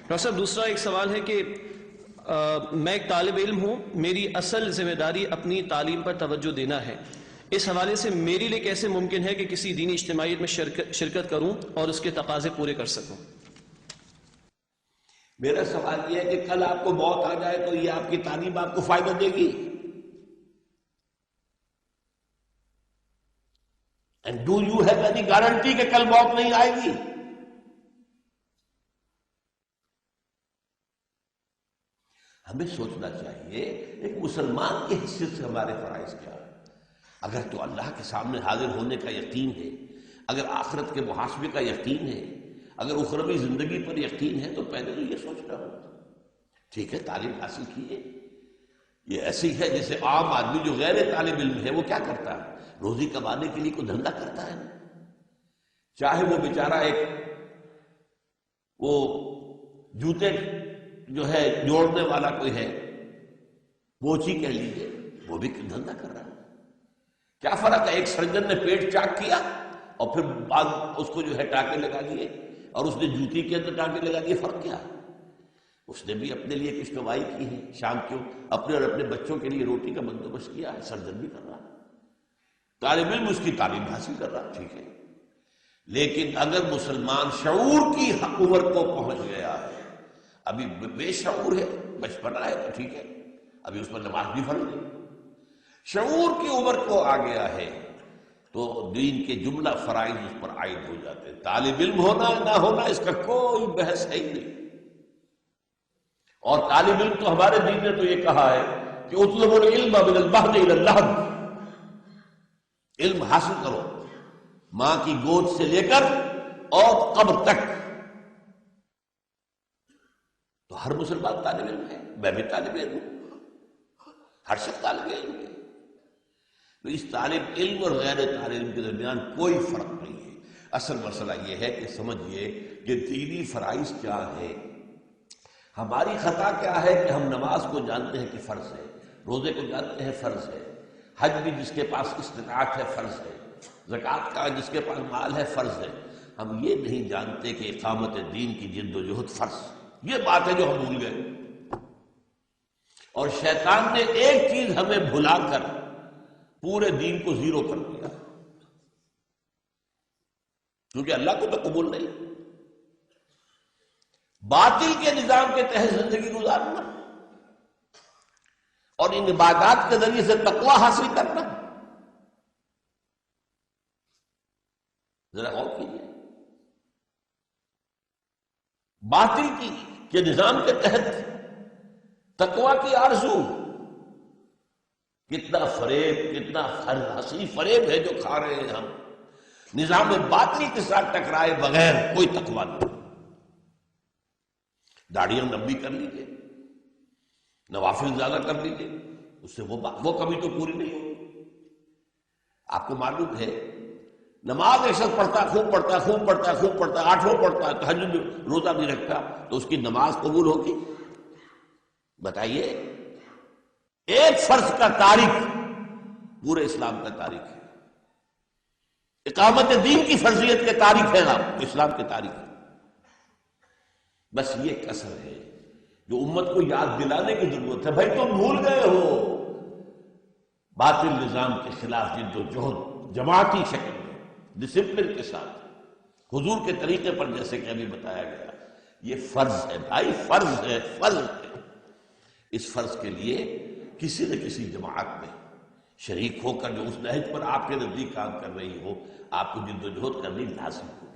Doctor صاحب دوسرا ایک سوال ہے کہ میں ایک طالب علم ہوں، میری اصل ذمہ داری اپنی تعلیم پر توجہ دینا ہے، اس حوالے سے میرے لیے کیسے ممکن ہے کہ کسی دینی اجتماعیت میں شرکت کروں اور اس کے تقاضے پورے کر سکوں؟ میرا سوال یہ ہے کہ کل آپ کو موت آ جائے تو یہ آپ کی تعلیم آپ کو فائدہ دے گی؟ And do you have any guarantee کہ کل موت نہیں آئے گی؟ ہمیں سوچنا چاہیے ایک مسلمان کی حیثیت سے ہمارے فرائض کیا ہے۔ اگر تو اللہ کے سامنے حاضر ہونے کا یقین ہے، اگر آخرت کے محاسبے کا یقین ہے، اگر اخروی زندگی پر یقین ہے، تو پہلے تو یہ سوچنا ہوتا ٹھیک ہے تعلیم حاصل کیے۔ یہ ایسی ہے جیسے عام آدمی جو غیر طالب علم ہے وہ کیا کرتا ہے؟ روزی کمانے کے لیے کوئی دھندا کرتا ہے، چاہے وہ بیچارہ ایک وہ جوتے جو ہے جوڑنے والا کوئی ہے، بوچی کہہ لیجیے، وہ بھی دھندا کر رہا ہے۔ کیا فرق ہے؟ ایک سرجن نے پیٹ چاک کیا اور پھر بعد اس کو جو ہے ٹانکے لگا دیے، اور اس نے جوتی کے اندر ٹانکے لگا دیے، فرق کیا ہے؟ اس نے بھی اپنے لیے کچھ کمائی کی ہے، شام کو اپنے اور اپنے بچوں کے لیے روٹی کا بندوبست کیا ہے، سرجن بھی کر رہا ہے، طالب علم اس کی تعلیم حاصل کر رہا ہے، ٹھیک ہے۔ لیکن اگر مسلمان شعور کی عمر کو پہنچ گیا ہے، ابھی بے شعور ہے، بچپنا ہے تو ٹھیک ہے، ابھی اس پر نماز بھی فرض ہے، شعور کی عمر کو آ گیا ہے تو دین کے جملہ فرائض اس پر عائد ہو جاتے ہیں۔ طالب علم ہونا نہ ہونا اس کا کوئی بحث ہے ہی نہیں۔ اور طالب علم تو ہمارے دین نے تو یہ کہا ہے کہ اطلبوا العلم من المہد الی اللحد، علم حاصل کرو ماں کی گود سے لے کر اور قبر تک۔ تو ہر مسلمان طالب علم ہے، میں بھی طالب علم ہوں، ہر شخص طالب علم ہے۔ تو اس طالب علم اور غیر طالب علم کے درمیان کوئی فرق نہیں ہے۔ اصل مسئلہ یہ ہے کہ سمجھیے کہ دینی فرائض کیا ہے۔ ہماری خطا کیا ہے کہ ہم نماز کو جانتے ہیں کہ فرض ہے، روزے کو جانتے ہیں فرض ہے، حج بھی جس کے پاس استطاعت ہے فرض ہے، زکوٰۃ کا جس کے پاس مال ہے فرض ہے، ہم یہ نہیں جانتے کہ اقامت دین کی جد و جہد فرض۔ یہ بات ہے جو ہم بھول گئے، اور شیطان نے ایک چیز ہمیں بھلا کر پورے دین کو زیرو کر دیا، کیونکہ اللہ کو تو قبول نہیں۔ باطل کے نظام کے تحت زندگی گزارنا اور ان عبادات کے ذریعے سے تقوی حاصل کرنا، ذرا غور کیجیے، باطل کے نظام کے تحت تقوی کی آرزو، کتنا فریب، کتنا ہنسی فریب ہے جو کھا رہے ہیں ہم، نظام باطل کے ساتھ ٹکرائے بغیر کوئی تقوی نہیں۔ داڑیاں لمبی کر لیجیے، نوافل زیادہ کر لیجیے، اس سے وہ کمی تو پوری نہیں ہوگی۔ آپ کو معلوم ہے نماز ایک شخص پڑھتا ہے، خوب پڑھتا ہے، خوب پڑھتا ہے، خوب پڑھتا ہے، 8 پڑھتا ہے، تہجد روزہ نہیں رکھتا، تو اس کی نماز قبول ہوگی؟ بتائیے، ایک فرض کا تارک پورے اسلام کا تارک ہے، اقامت دین کی فرضیت کے تارک ہے آپ، اسلام کے تارک ہے۔ بس یہ کسر ہے جو امت کو یاد دلانے کی ضرورت ہے۔ بھائی تم بھول گئے ہو، باطل نظام کے خلاف جد و جہد جماعتی شکل میں، ڈسپلن کے ساتھ، حضور کے طریقے پر، جیسے کہ ابھی بتایا گیا، یہ فرض ہے بھائی، فرض ہے، فرض ہے۔ اس فرض کے لیے کسی نہ کسی جماعت میں شریک ہو کر جو اس نہج پر آپ کے نزدیک کام کر رہی ہو، آپ کو جد و جہد کرنی لازم ہو۔